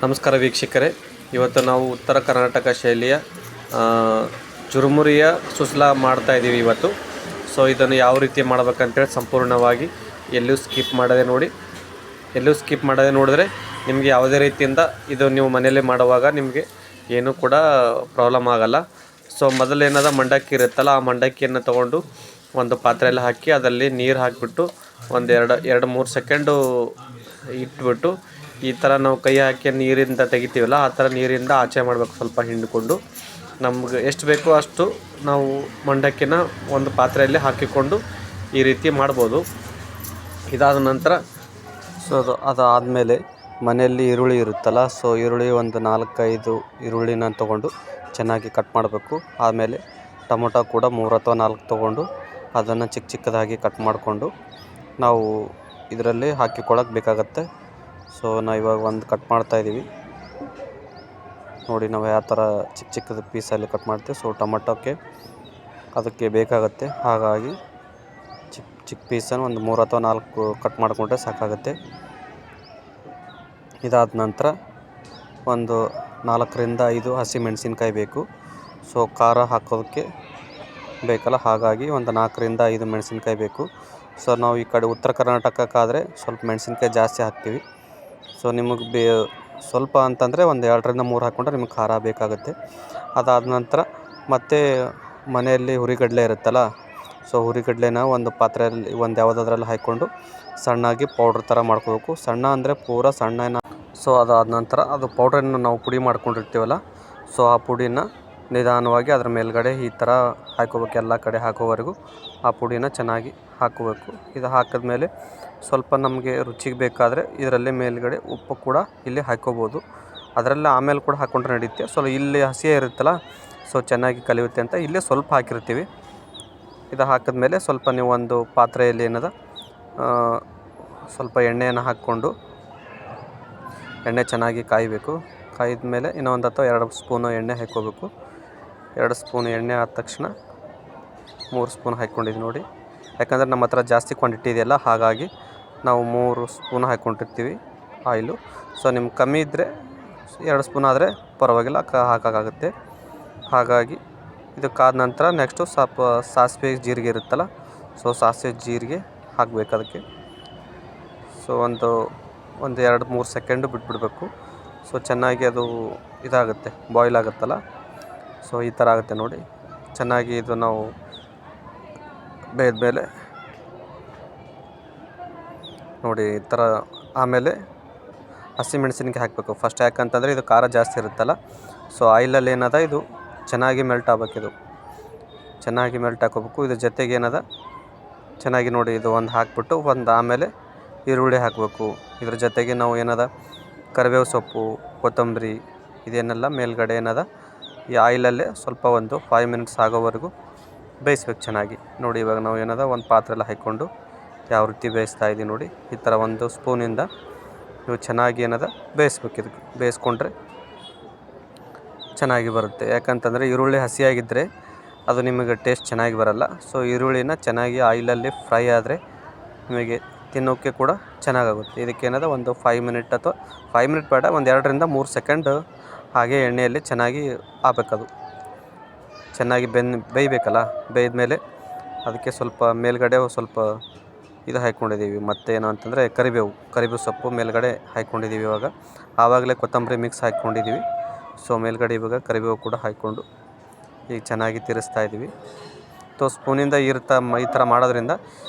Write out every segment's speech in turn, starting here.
ನಮಸ್ಕಾರ ವೀಕ್ಷಕರೇ, ಇವತ್ತು ನಾವು ಉತ್ತರ ಕರ್ನಾಟಕ ಶೈಲಿಯ ಚುರುಮುರಿಯ ಸುಸ್ಲಾ ಮಾಡ್ತಾಯಿದ್ದೀವಿ ಇವತ್ತು. ಸೊ ಇದನ್ನು ಯಾವ ರೀತಿ ಮಾಡಬೇಕಂತೇಳಿ ಸಂಪೂರ್ಣವಾಗಿ ಎಲ್ಲೂ ಸ್ಕಿಪ್ ಮಾಡದೆ ನೋಡಿದ್ರೆ ನಿಮಗೆ ಯಾವುದೇ ರೀತಿಯಿಂದ ಇದು ನೀವು ಮನೆಯಲ್ಲೇ ಮಾಡುವಾಗ ನಿಮಗೆ ಏನೂ ಕೂಡ ಪ್ರಾಬ್ಲಮ್ ಆಗೋಲ್ಲ. ಸೊ ಮೊದಲೇನಾದ ಮಂಡಕ್ಕಿ ಇರುತ್ತಲ್ಲ, ಆ ಮಂಡಕ್ಕಿಯನ್ನು ತೊಗೊಂಡು ಒಂದು ಪಾತ್ರೆಯಲ್ಲಿ ಹಾಕಿ ಅದರಲ್ಲಿ ನೀರು ಹಾಕಿಬಿಟ್ಟು ಒಂದು 2-3 ಸೆಕೆಂಡು ಇಟ್ಬಿಟ್ಟು ಈ ಥರ ನಾವು ಕೈ ಹಾಕಿ ನೀರಿಂದ ತೆಗಿತೀವಲ್ಲ, ಆ ಥರ ನೀರಿಂದ ಆಚೆ ಮಾಡಬೇಕು. ಸ್ವಲ್ಪ ಹಿಂಡಿಕೊಂಡು ನಮ್ಗೆ ಎಷ್ಟು ಬೇಕೋ ಅಷ್ಟು ನಾವು ಮಂಡಕ್ಕಿನ ಒಂದು ಪಾತ್ರೆಯಲ್ಲಿ ಹಾಕಿಕೊಂಡು ಈ ರೀತಿ ಮಾಡ್ಬೋದು. ಇದಾದ ನಂತರ ಅದಾದಮೇಲೆ ಮನೆಯಲ್ಲಿ ಈರುಳ್ಳಿ ಇರುತ್ತಲ್ಲ, ಸೊ ಈರುಳ್ಳಿ ಒಂದು 4-5 ಈರುಳ್ಳಿನ ತೊಗೊಂಡು ಚೆನ್ನಾಗಿ ಕಟ್ ಮಾಡಬೇಕು. ಆಮೇಲೆ ಟೊಮೊಟೊ ಕೂಡ 3 ಅಥವಾ 4 ತೊಗೊಂಡು ಅದನ್ನು ಚಿಕ್ಕದಾಗಿ ಕಟ್ ಮಾಡಿಕೊಂಡು ನಾವು ಇದರಲ್ಲಿ ಹಾಕಿಕೊಳ್ಳೋಕೆ ಬೇಕಾಗತ್ತೆ. ಸೊ ನಾವು ಇವಾಗ ಒಂದು ಕಟ್ ಮಾಡ್ತಾಯಿದ್ದೀವಿ ನೋಡಿ, ನಾವು ಯಾವ ಥರ ಚಿಕ್ಕದು ಪೀಸಲ್ಲಿ ಕಟ್ ಮಾಡ್ತೀವಿ. ಸೊ ಟೊಮೊಟೊಕ್ಕೆ ಅದಕ್ಕೆ ಬೇಕಾಗುತ್ತೆ, ಹಾಗಾಗಿ ಚಿಕ್ಕ ಪೀಸನ್ನು ಒಂದು 3 ಅಥವಾ 4 ಕಟ್ ಮಾಡಿಕೊಂಡ್ರೆ ಸಾಕಾಗುತ್ತೆ. ಇದಾದ ನಂತರ ಒಂದು 4-5 ಹಸಿಮೆಣಸಿನ್ಕಾಯಿ ಬೇಕು. ಸೊ ಖಾರ ಹಾಕೋದಕ್ಕೆ ಬೇಕಲ್ಲ, ಹಾಗಾಗಿ ಒಂದು 4-5 ಮೆಣಸಿನ್ಕಾಯಿ ಬೇಕು. ಸೊ ನಾವು ಈ ಕಡೆ ಉತ್ತರ ಕರ್ನಾಟಕಕ್ಕಾದರೆ ಸ್ವಲ್ಪ ಮೆಣಸಿನ್ಕಾಯಿ ಜಾಸ್ತಿ ಹಾಕ್ತೀವಿ. ಸೊ ನಿಮಗೆ ಸ್ವಲ್ಪ ಅಂತಂದರೆ ಒಂದು 2-3 ಹಾಕ್ಕೊಂಡ್ರೆ ನಿಮಗೆ ಖಾರ ಬೇಕಾಗುತ್ತೆ. ಅದಾದ ನಂತರ ಮತ್ತೆ ಮನೆಯಲ್ಲಿ ಹುರಿಗಡಲೆ ಇರುತ್ತಲ್ಲ, ಸೊ ಹುರಿಗಡಲೆನ ಒಂದು ಪಾತ್ರೆಯಲ್ಲಿ ಒಂದು ಯಾವುದಾದ್ರಲ್ಲಿ ಹಾಕ್ಕೊಂಡು ಸಣ್ಣಾಗಿ ಪೌಡ್ರ್ ಥರ ಮಾಡ್ಕೋಬೇಕು. ಸಣ್ಣ ಅಂದರೆ ಪೂರ ಸಣ್ಣ. ಸೊ ಅದಾದ ನಂತರ ಅದು ಪೌಡ್ರನ್ನು ನಾವು ಪುಡಿ ಮಾಡ್ಕೊಂಡಿರ್ತೀವಲ್ಲ, ಸೊ ಆ ಪುಡಿನ ನಿಧಾನವಾಗಿ ಅದರ ಮೇಲ್ಗಡೆ ಈ ಥರ ಹಾಕೋಬೇಕು. ಎಲ್ಲ ಕಡೆ ಹಾಕೋವರೆಗೂ ಆ ಪುಡಿನ ಚೆನ್ನಾಗಿ ಹಾಕೋಬೇಕು. ಇದು ಹಾಕಿದ್ಮೇಲೆ ಸ್ವಲ್ಪ ನಮಗೆ ರುಚಿಗೆ ಬೇಕಾದರೆ ಇದರಲ್ಲಿ ಮೇಲ್ಗಡೆ ಉಪ್ಪು ಕೂಡ ಇಲ್ಲಿ ಹಾಕ್ಕೋಬೋದು. ಅದರಲ್ಲಿ ಆಮೇಲೆ ಕೂಡ ಹಾಕ್ಕೊಂಡ್ರೆ ನಡೆಯುತ್ತೆ. ಸೊ ಇಲ್ಲಿ ಹಸಿಯೇ ಇರುತ್ತಲ್ಲ, ಸೊ ಚೆನ್ನಾಗಿ ಕಲಿಯುತ್ತೆ ಅಂತ ಇಲ್ಲೇ ಸ್ವಲ್ಪ ಹಾಕಿರ್ತೀವಿ. ಇದು ಹಾಕಿದ್ಮೇಲೆ ಸ್ವಲ್ಪ ನೀವು ಒಂದು ಪಾತ್ರೆಯಲ್ಲಿ ಸ್ವಲ್ಪ ಎಣ್ಣೆಯನ್ನು ಹಾಕ್ಕೊಂಡು ಎಣ್ಣೆ ಚೆನ್ನಾಗಿ ಕಾಯಬೇಕು. ಕಾಯ್ದ ಮೇಲೆ ಇನ್ನೊಂದು ಅಥವಾ 2 ಸ್ಪೂನು ಎಣ್ಣೆ ಹಾಕ್ಕೋಬೇಕು. 2 ಸ್ಪೂನ್ ಎಣ್ಣೆ ಆದ ತಕ್ಷಣ 3 ಸ್ಪೂನ್ ಹಾಕ್ಕೊಂಡಿದ್ದು ನೋಡಿ. ಯಾಕಂದರೆ ನಮ್ಮ ಹತ್ರ ಜಾಸ್ತಿ ಕ್ವಾಂಟಿಟಿ ಇದೆಯಲ್ಲ, ಹಾಗಾಗಿ ನಾವು 3 ಸ್ಪೂನ್ ಹಾಕ್ಕೊಂಡಿರ್ತೀವಿ ಆಯಿಲು. ಸೊ ನಿಮ್ಗೆ ಕಮ್ಮಿ ಇದ್ದರೆ 2 ಸ್ಪೂನ್ ಆದರೆ ಪರವಾಗಿಲ್ಲ, ಹಾಕೋಕ್ಕಾಗುತ್ತೆ. ಹಾಗಾಗಿ ಇದು ಕಾದ ನಂತರ ನೆಕ್ಸ್ಟು ಸ್ವಲ್ಪ ಸಾಸಿವೆ ಜೀರಿಗೆ ಇರುತ್ತಲ್ಲ, ಸೊ ಸಾಸಿವೆ ಜೀರಿಗೆ ಹಾಕಬೇಕು ಅದಕ್ಕೆ. ಸೊ ಒಂದು 2-3 ಸೆಕೆಂಡು ಬಿಟ್ಬಿಡಬೇಕು. ಸೊ ಚೆನ್ನಾಗಿ ಅದು ಇದಾಗುತ್ತೆ, ಬಾಯ್ಲ್ ಆಗುತ್ತಲ್ಲ, ಸೊ ಈ ಥರ ಆಗುತ್ತೆ ನೋಡಿ. ಚೆನ್ನಾಗಿ ಇದು ನಾವು ಬೇಯ್ದಮೇಲೆ ನೋಡಿ ಈ ಥರ. ಆಮೇಲೆ ಹಸಿಮೆಣಸಿನ್ಕಾಯಿ ಹಾಕಬೇಕು ಫಸ್ಟ್. ಯಾಕಂತಂದರೆ ಇದು ಖಾರ ಜಾಸ್ತಿ ಇರುತ್ತಲ್ಲ, ಸೊ ಆಯಿಲಲ್ಲಿ ಇದು ಚೆನ್ನಾಗಿ ಮೆಲ್ಟ್ ಆಗಬೇಕು. ಇದು ಚೆನ್ನಾಗಿ ಮೆಲ್ಟ್ ಹಾಕೋಬೇಕು. ಇದ್ರ ಜೊತೆಗೆ ಚೆನ್ನಾಗಿ ನೋಡಿ ಇದು ಒಂದು ಹಾಕ್ಬಿಟ್ಟು ಆಮೇಲೆ ಈರುಳ್ಳಿ ಹಾಕಬೇಕು. ಇದ್ರ ಜೊತೆಗೆ ನಾವು ಕರಿಬೇವು ಸೊಪ್ಪು, ಕೊತ್ತಂಬರಿ ಇದೇನೆಲ್ಲ ಮೇಲ್ಗಡೆ ಈ ಆಯಿಲಲ್ಲೇ ಸ್ವಲ್ಪ ಒಂದು 5 ಮಿನಿಟ್ಸ್ ಆಗೋವರೆಗೂ ಬೇಯಿಸ್ಬೇಕು ಚೆನ್ನಾಗಿ. ನೋಡಿ ಇವಾಗ ನಾವು ಒಂದು ಪಾತ್ರೆಯಲ್ಲಿ ಹಾಕ್ಕೊಂಡು ಯಾವ ರೀತಿ ಬೇಯಿಸ್ತಾ ಇದ್ದೀವಿ ನೋಡಿ. ಈ ಥರ ಒಂದು ಸ್ಪೂನಿಂದ ನೀವು ಚೆನ್ನಾಗಿ ಬೇಯಿಸ್ಬೇಕು. ಇದಕ್ಕೆ ಬೇಯಿಸ್ಕೊಂಡ್ರೆ ಚೆನ್ನಾಗಿ ಬರುತ್ತೆ. ಯಾಕಂತಂದರೆ ಈರುಳ್ಳಿ ಹಸಿಯಾಗಿದ್ದರೆ ಅದು ನಿಮಗೆ ಟೇಸ್ಟ್ ಚೆನ್ನಾಗಿ ಬರೋಲ್ಲ. ಸೊ ಈರುಳ್ಳಿನ ಚೆನ್ನಾಗಿ ಆಯಿಲಲ್ಲಿ ಫ್ರೈ ಆದರೆ ನಿಮಗೆ ತಿನ್ನೋಕ್ಕೆ ಕೂಡ ಚೆನ್ನಾಗಾಗುತ್ತೆ. ಇದಕ್ಕೆ ಒಂದು 5 ಮಿನಿಟ್ ಅಥವಾ 5 ಮಿನಿಟ್ ಬೇಡ, ಒಂದು 2-3 ಸೆಕೆಂಡ್ ಹಾಗೆ ಎಣ್ಣೆಯಲ್ಲಿ ಚೆನ್ನಾಗಿ ಆಗಬೇಕದು. ಚೆನ್ನಾಗಿ ಬೇಯಬೇಕಲ್ಲ. ಬೇಯ್ದಮೇಲೆ ಅದಕ್ಕೆ ಸ್ವಲ್ಪ ಮೇಲ್ಗಡೆ ಸ್ವಲ್ಪ ಇದು ಹಾಕ್ಕೊಂಡಿದ್ದೀವಿ. ಮತ್ತೇನು ಅಂತಂದರೆ ಕರಿಬೇವು ಸೊಪ್ಪು ಮೇಲ್ಗಡೆ ಹಾಕ್ಕೊಂಡಿದ್ದೀವಿ. ಆವಾಗಲೇ ಕೊತ್ತಂಬರಿ ಮಿಕ್ಸ್ ಹಾಕ್ಕೊಂಡಿದ್ದೀವಿ. ಸೊ ಮೇಲ್ಗಡೆ ಇವಾಗ ಕರಿಬೇವು ಕೂಡ ಹಾಕ್ಕೊಂಡು ಈಗ ಚೆನ್ನಾಗಿ ತಿರುಗಿಸ್ತಾ ಇದ್ದೀವಿ. ಸ್ಪೂನಿಂದ ಈ ಥರ ಮಾಡೋದ್ರಿಂದ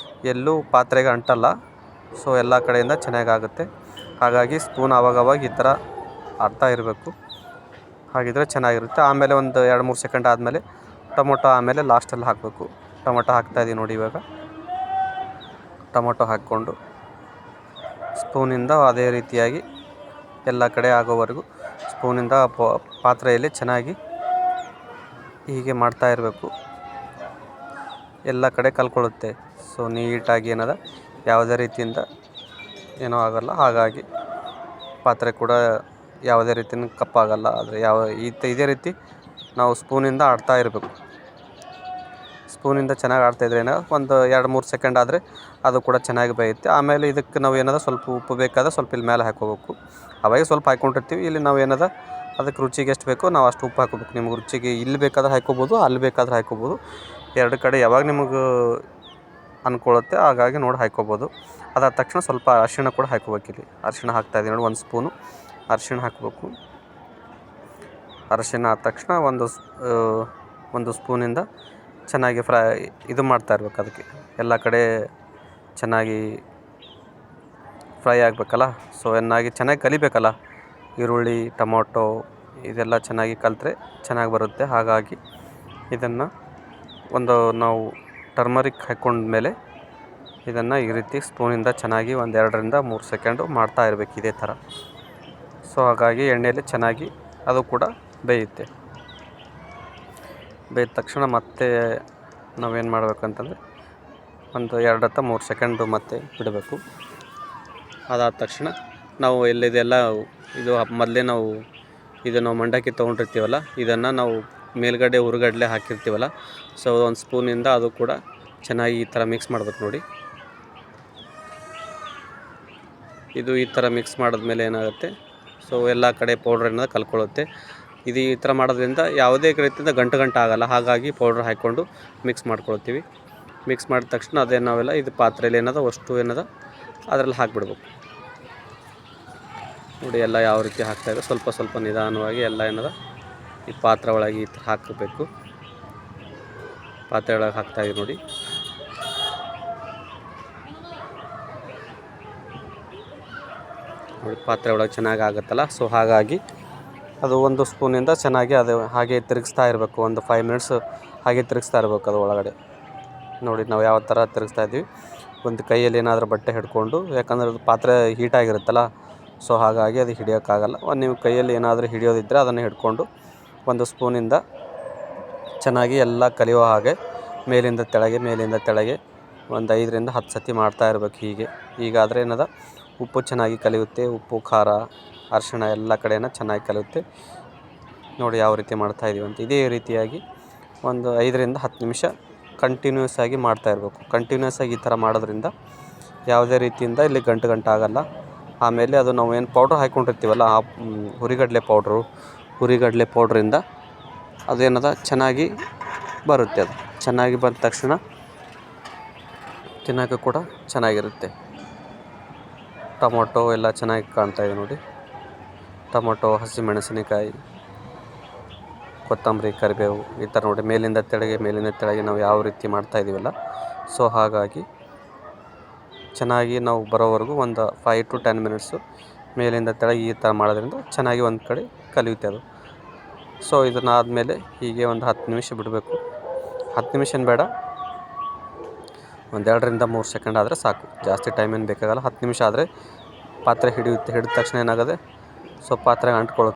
ಎಲ್ಲೂ ಪಾತ್ರೆಗೆ ಅಂಟಲ್ಲ. ಸೊ ಎಲ್ಲ ಕಡೆಯಿಂದ ಚೆನ್ನಾಗಾಗುತ್ತೆ. ಹಾಗಾಗಿ ಸ್ಪೂನ್ ಆವಾಗವಾಗ ಈ ಥರ ಆಡ್ತಾ ಇರಬೇಕು, ಹಾಗಿದ್ರೆ ಚೆನ್ನಾಗಿರುತ್ತೆ. ಆಮೇಲೆ ಒಂದು 2-3 ಸೆಕೆಂಡ್ ಆದಮೇಲೆ ಟೊಮೊಟೊ ಆಮೇಲೆ ಲಾಸ್ಟಲ್ಲಿ ಹಾಕಬೇಕು. ಟೊಮೊಟೊ ಹಾಕ್ತಾಯಿದ್ದೀವಿ ನೋಡಿ. ಇವಾಗ ಟೊಮೊಟೊ ಹಾಕ್ಕೊಂಡು ಸ್ಪೂನಿಂದ ಅದೇ ರೀತಿಯಾಗಿ ಎಲ್ಲ ಕಡೆ ಆಗೋವರೆಗೂ ಸ್ಪೂನಿಂದ ಪಾತ್ರೆಯಲ್ಲಿ ಚೆನ್ನಾಗಿ ಹೀಗೆ ಮಾಡ್ತಾ ಇರಬೇಕು. ಎಲ್ಲ ಕಡೆ ಕಲ್ಕೊಳ್ಳುತ್ತೆ. ಸೊ ನೀಟಾಗಿ ಯಾವುದೇ ರೀತಿಯಿಂದ ಏನೂ ಆಗೋಲ್ಲ. ಹಾಗಾಗಿ ಪಾತ್ರೆ ಕೂಡ ಯಾವುದೇ ರೀತಿಯ ಕಪ್ಪಾಗಲ್ಲ. ಆದರೆ ಇದೇ ರೀತಿ ನಾವು ಸ್ಪೂನಿಂದ ಆಡ್ತಾ ಇರಬೇಕು. ಸ್ಪೂನಿಂದ ಚೆನ್ನಾಗಿ ಆಡ್ತಾಯಿದ್ರೆ ಒಂದು 2-3 ಸೆಕೆಂಡ್ ಆದರೆ ಅದು ಕೂಡ ಚೆನ್ನಾಗಿ ಬೇಯುತ್ತೆ. ಆಮೇಲೆ ಇದಕ್ಕೆ ನಾವು ಏನದ ಸ್ವಲ್ಪ ಉಪ್ಪು ಬೇಕಾದ್ರೆ ಸ್ವಲ್ಪ ಇಲ್ಲಿ ಮೇಲೆ ಹಾಕ್ಕೋಬೇಕು. ಅವಾಗ ಸ್ವಲ್ಪ ಹಾಕ್ಕೊಂಡಿರ್ತೀವಿ. ಇಲ್ಲಿ ನಾವು ಏನದ ಅದಕ್ಕೆ ರುಚಿಗೆ ಎಷ್ಟು ಬೇಕೋ ನಾವು ಅಷ್ಟು ಉಪ್ಪು ಹಾಕ್ಕೋಬೇಕು. ನಿಮ್ಗೆ ರುಚಿಗೆ ಇಲ್ಲಿ ಬೇಕಾದ್ರೆ ಹಾಕ್ಕೋಬೋದು, ಅಲ್ಲಿ ಬೇಕಾದ್ರೆ ಹಾಕ್ಕೋಬೋದು. 2 ಕಡೆ ಯಾವಾಗ ನಿಮಗೆ ಅಂದ್ಕೊಳ್ಳುತ್ತೆ ಹಾಗಾಗಿ ನೋಡಿ ಹಾಕ್ಕೋಬೋದು. ಅದಾದ ತಕ್ಷಣ ಸ್ವಲ್ಪ ಅರಿಶಿಣ ಕೂಡ ಹಾಕ್ಕೋಬೇಕು. ಇಲ್ಲಿ ಅರಿಶಿಣ ಹಾಕ್ತಾಯಿದ್ದೀನಿ ನೋಡಿ, 1 ಸ್ಪೂನು ಅರಿಶಿಣ ಹಾಕಬೇಕು. ಅರಿಶಿಣ ಆದ ತಕ್ಷಣ ಒಂದು ಸ್ಪೂನಿಂದ ಚೆನ್ನಾಗಿ ಇದು ಮಾಡ್ತಾ ಇರ್ಬೇಕು. ಅದಕ್ಕೆ ಎಲ್ಲ ಕಡೆ ಚೆನ್ನಾಗಿ ಫ್ರೈ ಆಗಬೇಕಲ್ಲ. ಸೊ ಚೆನ್ನಾಗಿ ಕಲಿಬೇಕಲ್ಲ. ಈರುಳ್ಳಿ, ಟೊಮೊಟೊ ಇದೆಲ್ಲ ಚೆನ್ನಾಗಿ ಕಲಿತ್ರೆ ಚೆನ್ನಾಗಿ ಬರುತ್ತೆ. ಹಾಗಾಗಿ ಇದನ್ನು ನಾವು ಟರ್ಮರಿಕ್ ಹಾಕ್ಕೊಂಡ್ಮೇಲೆ ಇದನ್ನು ಈ ರೀತಿ ಸ್ಪೂನಿಂದ ಚೆನ್ನಾಗಿ 2-3 ಸೆಕೆಂಡು ಮಾಡ್ತಾ ಇರಬೇಕು ಇದೇ ಥರ. ಸೊ ಹಾಗಾಗಿ ಎಣ್ಣೆಯಲ್ಲಿ ಚೆನ್ನಾಗಿ ಅದು ಕೂಡ ಬೇಯುತ್ತೆ. ಬೇಯ್ದ ತಕ್ಷಣ ಮತ್ತೆ ನಾವೇನು ಮಾಡಬೇಕಂತಂದರೆ 2-3 ಸೆಕೆಂಡು ಮತ್ತೆ ಬಿಡಬೇಕು. ಅದಾದ ತಕ್ಷಣ ನಾವು ಇದು ಮೊದಲೇ ನಾವು ಮಂಡಕ್ಕಿ ತೊಗೊಂಡಿರ್ತೀವಲ್ಲ, ಇದನ್ನು ನಾವು ಮೇಲ್ಗಡೆ ಹುರಿಗಡಲೆ ಹಾಕಿರ್ತೀವಲ್ಲ, ಸೊ 1 ಸ್ಪೂನಿಂದ ಅದು ಕೂಡ ಚೆನ್ನಾಗಿ ಈ ಥರ ಮಿಕ್ಸ್ ಮಾಡ್ಬೇಕು ನೋಡಿ. ಇದು ಈ ಥರ ಮಿಕ್ಸ್ ಮಾಡಿದ್ಮೇಲೆ ಏನಾಗುತ್ತೆ, ಸೊ ಎಲ್ಲ ಕಡೆ ಪೌಡ್ರ್ ಏನದ ಕಲ್ಕೊಳ್ಳುತ್ತೆ. ಇದು ಈ ಥರ ಮಾಡೋದ್ರಿಂದ ಯಾವುದೇ ರೀತಿಯಿಂದ ಗಂಟು ಆಗೋಲ್ಲ. ಹಾಗಾಗಿ ಪೌಡ್ರ್ ಹಾಕ್ಕೊಂಡು ಮಿಕ್ಸ್ ಮಾಡ್ಕೊಳ್ತೀವಿ. ಮಿಕ್ಸ್ ಮಾಡಿದ ತಕ್ಷಣ ನಾವೆಲ್ಲ ಇದು ಪಾತ್ರೆಯಲ್ಲಿ ಅಷ್ಟು ಅದರಲ್ಲಿ ಹಾಕಿಬಿಡ್ಬೇಕು ನೋಡಿ. ಎಲ್ಲ ಯಾವ ರೀತಿ ಹಾಕ್ತಾಯಿದೆ ಸ್ವಲ್ಪ ಸ್ವಲ್ಪ ನಿಧಾನವಾಗಿ ಎಲ್ಲ ಈ ಪಾತ್ರೆ ಒಳಗೆ ಈ ಥರ ಹಾಕಬೇಕು. ಪಾತ್ರೆ ಒಳಗೆ ಹಾಕ್ತಾಯಿದೆ ನೋಡಿ. ಪಾತ್ರೆ ಒಳಗೆ ಚೆನ್ನಾಗಿ ಆಗುತ್ತಲ್ಲ. ಸೊ ಹಾಗಾಗಿ ಅದು 1 ಸ್ಪೂನಿಂದ ಚೆನ್ನಾಗಿ ಅದು ಹಾಗೆ ತಿರುಗಿಸ್ತಾ ಇರಬೇಕು. ಒಂದು 5 ಮಿನಿಟ್ಸ್ ಹಾಗೆ ತಿರುಗಿಸ್ತಾ ಇರಬೇಕು ಅದು ಒಳಗಡೆ ನೋಡಿ. ನಾವು ಯಾವ ಥರ ತಿರುಗಿಸ್ತಾ ಇದ್ದೀವಿ, ಒಂದು ಕೈಯಲ್ಲಿ ಏನಾದರೂ ಬಟ್ಟೆ ಹಿಡ್ಕೊಂಡು, ಯಾಕಂದರೆ ಅದು ಪಾತ್ರೆ ಹೀಟಾಗಿರುತ್ತಲ್ಲ, ಸೊ ಹಾಗಾಗಿ ಅದು ಹಿಡಿಯೋಕ್ಕಾಗಲ್ಲ. ನೀವು ಕೈಯಲ್ಲಿ ಏನಾದರೂ ಹಿಡಿಯೋದಿದ್ದರೆ ಅದನ್ನು ಹಿಡ್ಕೊಂಡು 1 ಸ್ಪೂನಿಂದ ಚೆನ್ನಾಗಿ ಎಲ್ಲ ಕಲಿಯೋ ಹಾಗೆ ಮೇಲಿಂದ ತೆಳಗೆ ಒಂದು 5-10 ಸತಿ ಮಾಡ್ತಾ ಇರಬೇಕು. ಹೀಗಾದರೆ ಉಪ್ಪು ಚೆನ್ನಾಗಿ ಕಲಿಯುತ್ತೆ. ಉಪ್ಪು, ಖಾರ, ಅರಿಶಿಣ ಎಲ್ಲ ಕಡೆನ ಚೆನ್ನಾಗಿ ಕಲಿಯುತ್ತೆ ನೋಡಿ. ಯಾವ ರೀತಿ ಮಾಡ್ತಾಯಿದ್ದೀವಿ ಅಂತ ಇದೇ ರೀತಿಯಾಗಿ ಒಂದು 5-10 ನಿಮಿಷ ಕಂಟಿನ್ಯೂಸ್ ಆಗಿ ಮಾಡ್ತಾ ಇರಬೇಕು. ಕಂಟಿನ್ಯೂಸ್ ಆಗಿ ಈ ಥರ ಮಾಡೋದ್ರಿಂದ ಯಾವುದೇ ರೀತಿಯಿಂದ ಇಲ್ಲಿ ಗಂಟು ಆಗೋಲ್ಲ. ಆಮೇಲೆ ಅದು ನಾವು ಏನು ಪೌಡ್ರ್ ಹಾಕ್ಕೊಂಡಿರ್ತೀವಲ್ಲ, ಆ ಹುರಿಗಡಲೆ ಪೌಡ್ರಿಂದ ಅದೇನದ ಚೆನ್ನಾಗಿ ಬರುತ್ತೆ. ಅದು ಚೆನ್ನಾಗಿ ಬಂದ ತಕ್ಷಣ ತಿನ್ನೋಕ್ಕೂ ಕೂಡ ಚೆನ್ನಾಗಿರುತ್ತೆ. ಟೊಮೊಟೊ ಎಲ್ಲ ಚೆನ್ನಾಗಿ ಕಾಣ್ತಾಯಿದೆ ನೋಡಿ. ಟೊಮೊಟೊ, ಹಸಿಮೆಣಸಿನಕಾಯಿ, ಕೊತ್ತಂಬರಿ, ಕರಿಬೇವು ಈ ಥರ ನೋಡಿ. ಮೇಲಿಂದ ತೆಳಗೆ ನಾವು ಯಾವ ರೀತಿ ಮಾಡ್ತಾಯಿದ್ದೀವಲ್ಲ, ಸೊ ಹಾಗಾಗಿ ಚೆನ್ನಾಗಿ ನಾವು ಬರೋವರೆಗೂ ಒಂದು 5-10 ಮಿನಿಟ್ಸು ಮೇಲಿಂದ ತೆಳಗೆ ಈ ಥರ ಮಾಡೋದ್ರಿಂದ ಚೆನ್ನಾಗಿ ಒಂದು ಕಡೆ ಕಲಿಯುತ್ತೆ ಅದು. ಸೊ ಇದನ್ನಾದಮೇಲೆ ಹೀಗೆ ಒಂದು 10 ನಿಮಿಷ ಬಿಡಬೇಕು. 10 ನಿಮಿಷ ಏನು ಬೇಡ, ಒಂದು 2-3 ಸೆಕೆಂಡ್ ಆದರೆ ಸಾಕು. ಜಾಸ್ತಿ ಟೈಮ್ ಏನು ಬೇಕಾಗಲ್ಲ. 10 ನಿಮಿಷ ಆದರೆ ಪಾತ್ರೆ ಹಿಡಿಯುತ್ತೆ. ಹಿಡಿದ ತಕ್ಷಣ ಏನಾಗುತ್ತೆ, ಸೊ ಪಾತ್ರೆಗೆ ಅಂಟ್ಕೊಳ್ಳುತ್ತೆ.